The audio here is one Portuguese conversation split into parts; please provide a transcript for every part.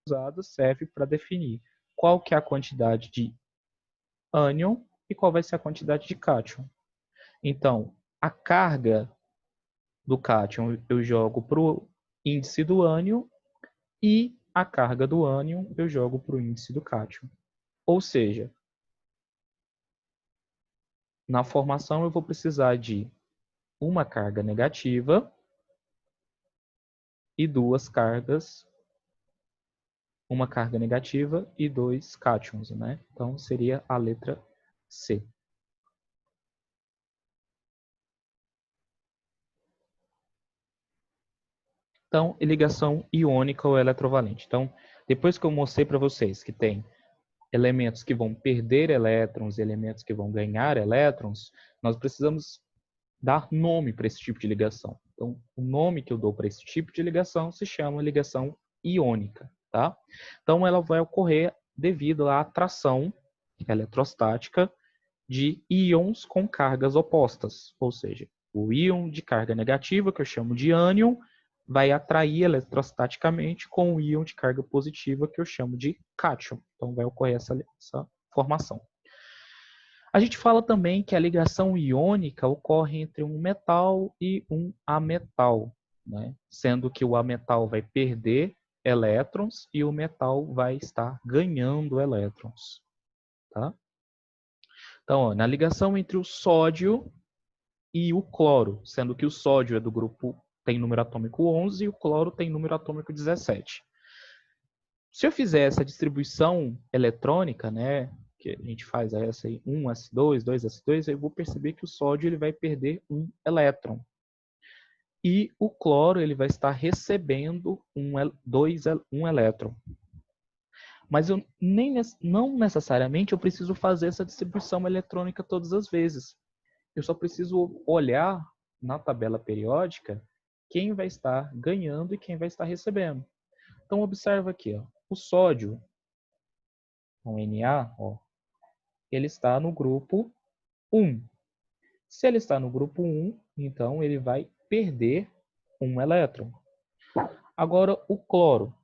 usada serve para definir qual que é a quantidade de ânion e qual vai ser a quantidade de cátion. Então, a carga do cátion eu jogo para o índice do ânion e a carga do ânion eu jogo para o índice do cátion. Ou seja, na formação eu vou precisar de uma carga negativa e duas cargas, uma carga negativa e dois cátions, né? Então seria a letra C. Então, ligação iônica ou eletrovalente. Então, depois que eu mostrei para vocês que tem elementos que vão perder elétrons e elementos que vão ganhar elétrons, nós precisamos dar nome para esse tipo de ligação. Então, o nome que eu dou para esse tipo de ligação se chama ligação iônica, tá? Então, ela vai ocorrer devido à atração eletrostática de íons com cargas opostas, ou seja, o íon de carga negativa, que eu chamo de ânion, vai atrair eletrostaticamente com o íon de carga positiva, que eu chamo de cátion. Então, vai ocorrer essa formação. A gente fala também que a ligação iônica ocorre entre um metal e um ametal, né? Sendo que o ametal vai perder elétrons e o metal vai estar ganhando elétrons. Tá? Então, ó, na ligação entre o sódio e o cloro, sendo que o sódio é do grupo tem número atômico 11 e o cloro tem número atômico 17. Se eu fizer essa distribuição eletrônica, né, que a gente faz essa aí, 1s2, 2s2, eu vou perceber que o sódio ele vai perder um elétron. E o cloro ele vai estar recebendo um elétron. Mas eu não necessariamente eu preciso fazer essa distribuição eletrônica todas as vezes. Eu só preciso olhar na tabela periódica quem vai estar ganhando e quem vai estar recebendo. Então, observa aqui, ó, o sódio, o Na, ó, ele está no grupo 1. Se ele está no grupo 1, então ele vai perder um elétron. Agora, o cloro,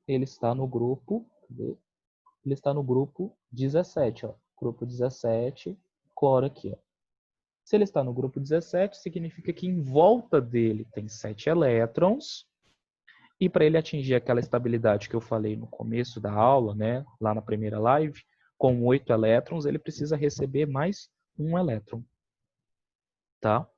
ele está no grupo, ele está no grupo 17, ó, grupo 17, cloro aqui, ó. Se ele está no grupo 17, significa que em volta dele tem 7 elétrons. E para ele atingir aquela estabilidade que eu falei no começo da aula, né, lá na primeira live, com 8 elétrons, ele precisa receber mais um elétron. Tá?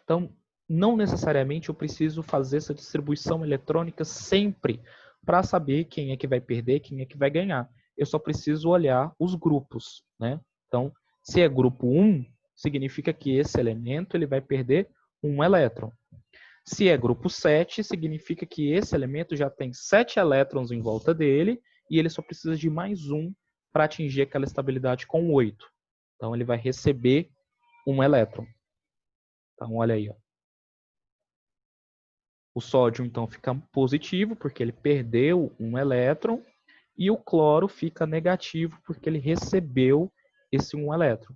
Então, não necessariamente eu preciso fazer essa distribuição eletrônica sempre para saber quem é que vai perder, quem é que vai ganhar. Eu só preciso olhar os grupos. Né? Então, se é grupo 1, significa que esse elemento ele vai perder um elétron. Se é grupo 7, significa que esse elemento já tem 7 elétrons em volta dele e ele só precisa de mais um para atingir aquela estabilidade com 8. Então, ele vai receber um elétron. Então, olha aí. Ó. O sódio, então, fica positivo porque ele perdeu um elétron e o cloro fica negativo porque ele recebeu esse um elétron.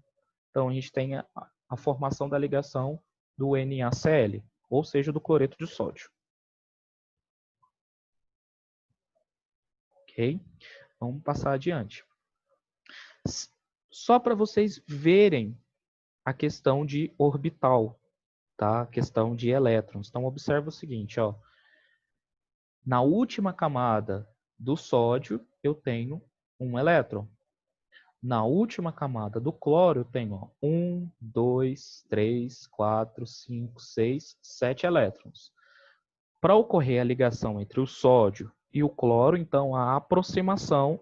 Então, a gente tem a formação da ligação do NaCl, ou seja, do cloreto de sódio. Ok? Vamos passar adiante. Só para vocês verem a questão de orbital, tá? A questão de elétrons. Então, observa o seguinte, ó. Na última camada do sódio, eu tenho um elétron. Na última camada do cloro, eu tenho ó, 1, 2, 3, 4, 5, 6, 7 elétrons. Para ocorrer a ligação entre o sódio e o cloro, então, a aproximação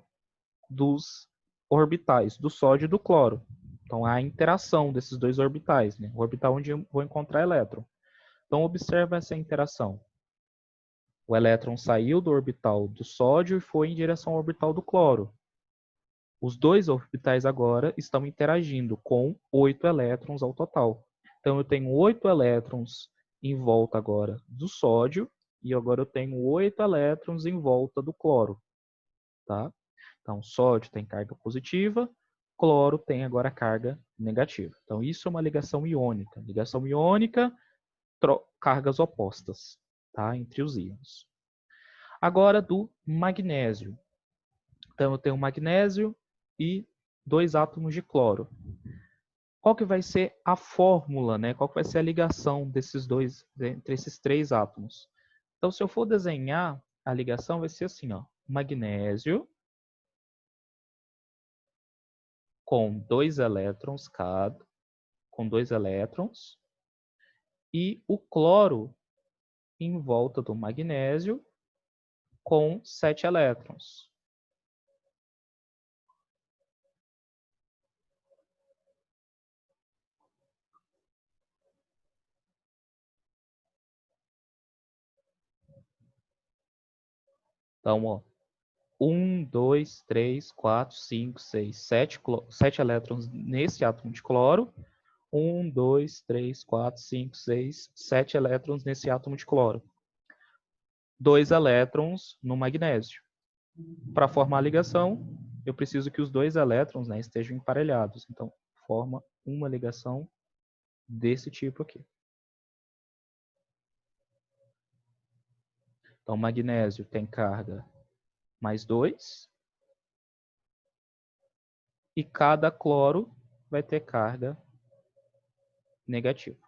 dos orbitais do sódio e do cloro. Então, há a interação desses dois orbitais, né? O orbital onde eu vou encontrar elétron. Então, observa essa interação. O elétron saiu do orbital do sódio e foi em direção ao orbital do cloro. Os dois orbitais agora estão interagindo com 8 elétrons ao total. Então, eu tenho 8 elétrons em volta agora do sódio e agora eu tenho 8 elétrons em volta do cloro. Tá? Então, sódio tem carga positiva, cloro tem agora carga negativa. Então, isso é uma ligação iônica. Ligação iônica, cargas opostas, tá? Entre os íons. Agora do magnésio. Então eu tenho magnésio e 2 átomos de cloro. Qual que vai ser a fórmula, né? Qual que vai ser a ligação desses dois, entre esses 3 átomos? Então, se eu for desenhar, a ligação vai ser assim, ó. Magnésio com 2 elétrons com 2 elétrons, e o cloro em volta do magnésio com 7 elétrons. Então, ó, 1, 2, 3, 4, 5, 6, 7 elétrons nesse átomo de cloro. 1, 2, 3, 4, 5, 6, 7 elétrons nesse átomo de cloro. 2 elétrons no magnésio. Para formar a ligação, eu preciso que os 2 elétrons, né, estejam emparelhados. Então, forma uma ligação desse tipo aqui. Então, magnésio tem carga mais 2. E cada cloro vai ter carga negativa.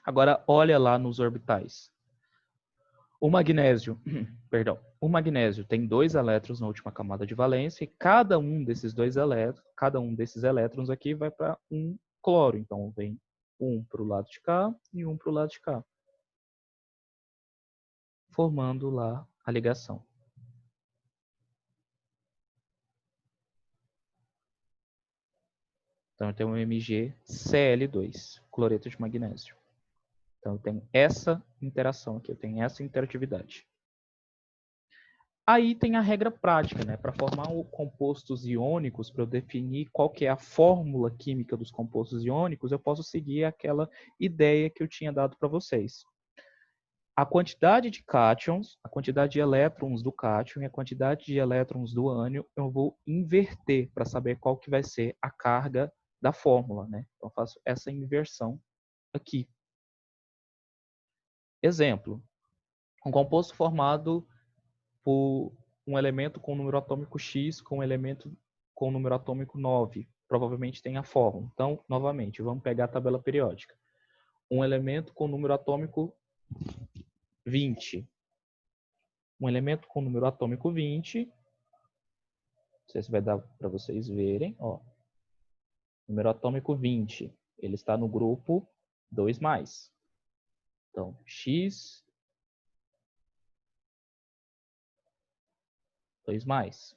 Agora, olha lá nos orbitais. O magnésio, perdão, o magnésio tem 2 elétrons na última camada de valência e cada um desses elétrons aqui vai para um cloro. Então, vem um para o lado de cá e um para o lado de cá, formando lá a ligação. Então, eu tenho um MgCl2, cloreto de magnésio. Então, eu tenho essa interação aqui, eu tenho essa interatividade. Aí tem a regra prática, né? Para formar compostos iônicos, para eu definir qual que é a fórmula química dos compostos iônicos, eu posso seguir aquela ideia que eu tinha dado para vocês. A quantidade de cátions, a quantidade de elétrons do cátion e a quantidade de elétrons do ânion, eu vou inverter para saber qual que vai ser a carga da fórmula, né? Então, eu faço essa inversão aqui. Exemplo, um composto formado por um elemento com número atômico X com um elemento com número atômico 9. Provavelmente tem a fórmula. Então, novamente, vamos pegar a tabela periódica. Um elemento com número atômico 20. Um elemento com número atômico 20. Não sei se vai dar para vocês verem. Ó. Número atômico 20. Ele está no grupo 2+. Então, X 2+.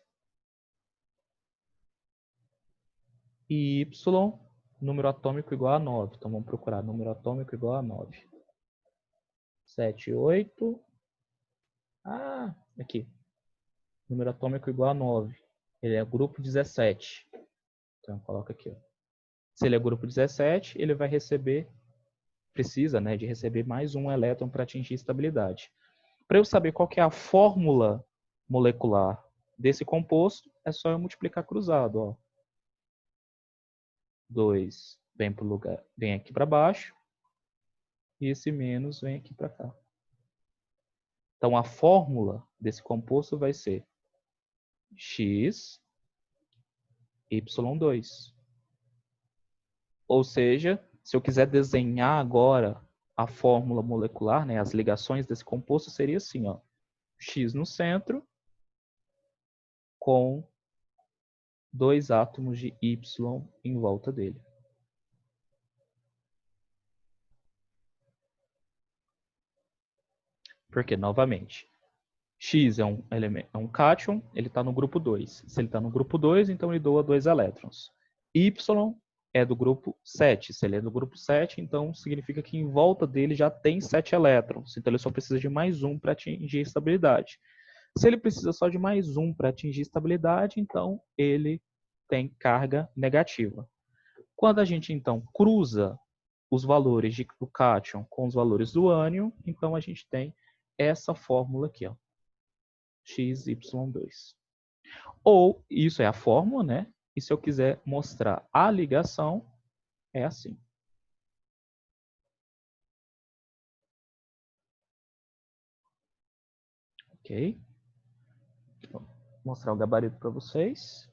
E Y, número atômico igual a 9. Então, vamos procurar número atômico igual a 9. 7, 8. Ah, aqui. Número atômico igual a 9. Ele é grupo 17. Então, coloca aqui. Ó. Se ele é grupo 17, ele vai receber, precisa, né, de receber mais um elétron para atingir estabilidade. Para eu saber qual que é a fórmula molecular desse composto, é só eu multiplicar cruzado. Ó. 2 vem pro lugar, vem aqui para baixo. E esse menos vem aqui para cá. Então, a fórmula desse composto vai ser X, Y2. Ou seja, se eu quiser desenhar agora a fórmula molecular, né, as ligações desse composto, seria assim, ó, X no centro com 2 átomos de Y em volta dele. Porque, novamente, X é um cátion, ele está no grupo 2. Se ele está no grupo 2, então ele doa 2 elétrons. Y é do grupo 7. Se ele é do grupo 7, então significa que em volta dele já tem 7 elétrons. Então ele só precisa de mais um para atingir estabilidade. Se ele precisa só de mais um para atingir estabilidade, então ele tem carga negativa. Quando a gente então cruza os valores do cátion com os valores do ânion, então a gente tem essa fórmula aqui, ó, XY2. Ou isso é a fórmula, né? E se eu quiser mostrar a ligação, é assim. Ok? Vou mostrar o gabarito para vocês.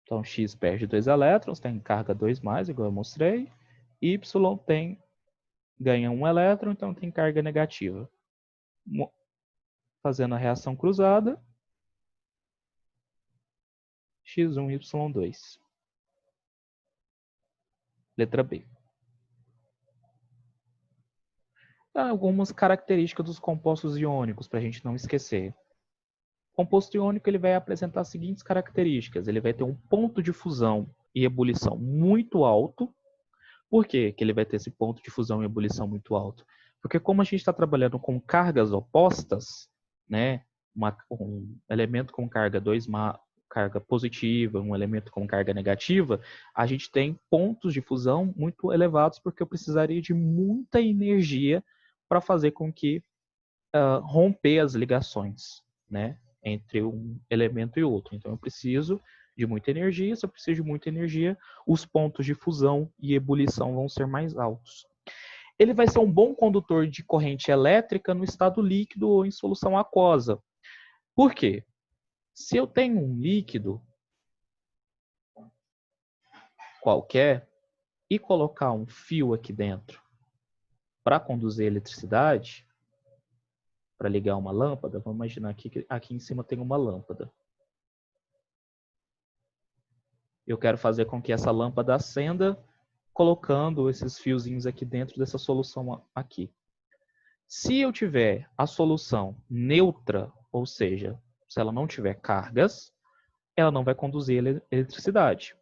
Então, X perde 2 elétrons, tem carga 2+, igual eu mostrei. Y ganha 1 elétron, então tem carga negativa. Fazendo a reação cruzada, X1, Y2. Letra B. Algumas características dos compostos iônicos, para a gente não esquecer. O composto iônico ele vai apresentar as seguintes características. Ele vai ter um ponto de fusão e ebulição muito alto. Por quê que ele vai ter esse ponto de fusão e ebulição muito alto? Porque como a gente está trabalhando com cargas opostas, né, um elemento com carga carga positiva, um elemento com carga negativa, a gente tem pontos de fusão muito elevados, porque eu precisaria de muita energia para fazer com que romper as ligações, né, entre um elemento e outro. Então eu preciso de muita energia. Se eu preciso de muita energia, os pontos de fusão e ebulição vão ser mais altos. Ele vai ser um bom condutor de corrente elétrica no estado líquido ou em solução aquosa. Por quê? Se eu tenho um líquido qualquer e colocar um fio aqui dentro para conduzir eletricidade, para ligar uma lâmpada, vamos imaginar que aqui em cima tem uma lâmpada. Eu quero fazer com que essa lâmpada acenda colocando esses fiozinhos aqui dentro dessa solução aqui. Se eu tiver a solução neutra, ou seja, se ela não tiver cargas, ela não vai conduzir eletricidade.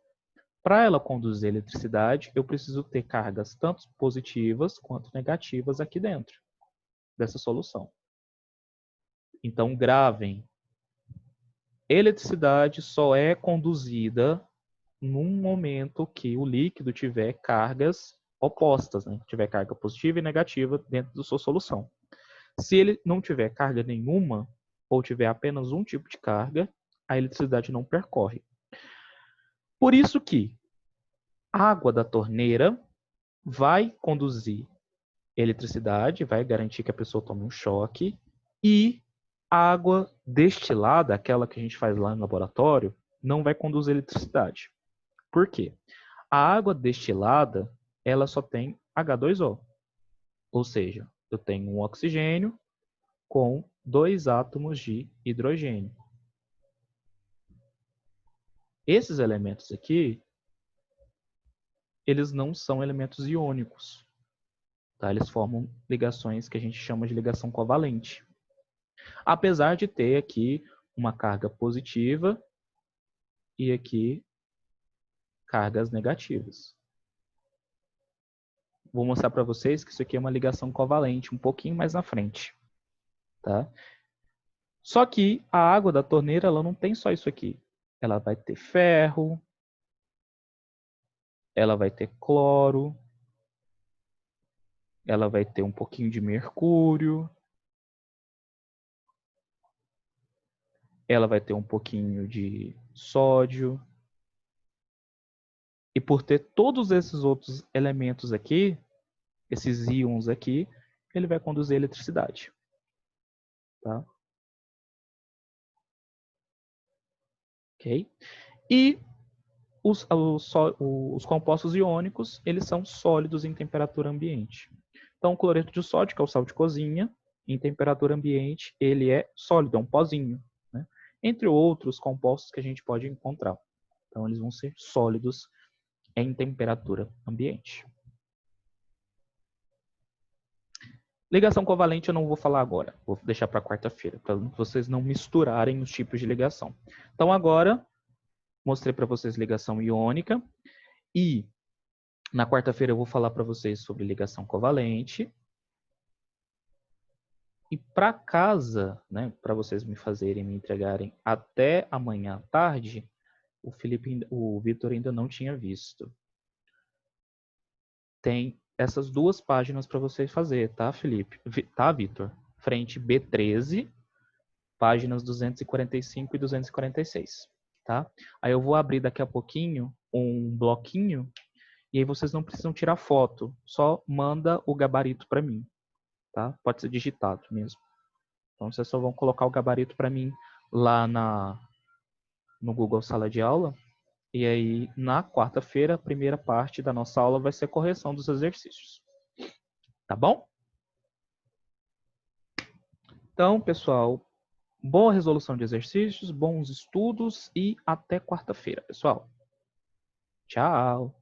Para ela conduzir eletricidade, eu preciso ter cargas tanto positivas quanto negativas aqui dentro dessa solução. Então, gravem. Eletricidade só é conduzida num momento que o líquido tiver cargas opostas, né? Tiver carga positiva e negativa dentro da sua solução. Se ele não tiver carga nenhuma, ou tiver apenas um tipo de carga, a eletricidade não percorre. Por isso que a água da torneira vai conduzir eletricidade, vai garantir que a pessoa tome um choque, e a água destilada, aquela que a gente faz lá no laboratório, não vai conduzir eletricidade. Por quê? A água destilada, ela só tem H2O. Ou seja, eu tenho um oxigênio com 2 átomos de hidrogênio. Esses elementos aqui, eles não são elementos iônicos. Tá? Eles formam ligações que a gente chama de ligação covalente. Apesar de ter aqui uma carga positiva e aqui cargas negativas. Vou mostrar para vocês que isso aqui é uma ligação covalente, um pouquinho mais na frente. Tá? Só que a água da torneira ela não tem só isso aqui. Ela vai ter ferro, ela vai ter cloro, ela vai ter um pouquinho de mercúrio, ela vai ter um pouquinho de sódio. E por ter todos esses outros elementos aqui, esses íons aqui, ele vai conduzir eletricidade. Tá? Ok? E os compostos iônicos, eles são sólidos em temperatura ambiente. Então, o cloreto de sódio, que é o sal de cozinha, em temperatura ambiente, ele é sólido, é um pozinho. Né? Entre outros compostos que a gente pode encontrar. Então, eles vão ser sólidos em temperatura ambiente. Ligação covalente eu não vou falar agora. Vou deixar para quarta-feira, para vocês não misturarem os tipos de ligação. Então, agora, mostrei para vocês ligação iônica. E na quarta-feira eu vou falar para vocês sobre ligação covalente. E para casa, né, para vocês me entregarem até amanhã à tarde, o Vitor ainda não tinha visto. Tem essas 2 páginas para vocês fazer, tá, Felipe? Tá, Vitor? Frente B13, páginas 245 e 246, tá? Aí eu vou abrir daqui a pouquinho um bloquinho E aí vocês não precisam tirar foto, só manda o gabarito para mim, tá? Pode ser digitado mesmo. Então vocês só vão colocar o gabarito para mim lá no Google Sala de Aula. E aí, na quarta-feira, a primeira parte da nossa aula vai ser correção dos exercícios. Tá bom? Então, pessoal, boa resolução de exercícios, bons estudos e até quarta-feira, pessoal. Tchau!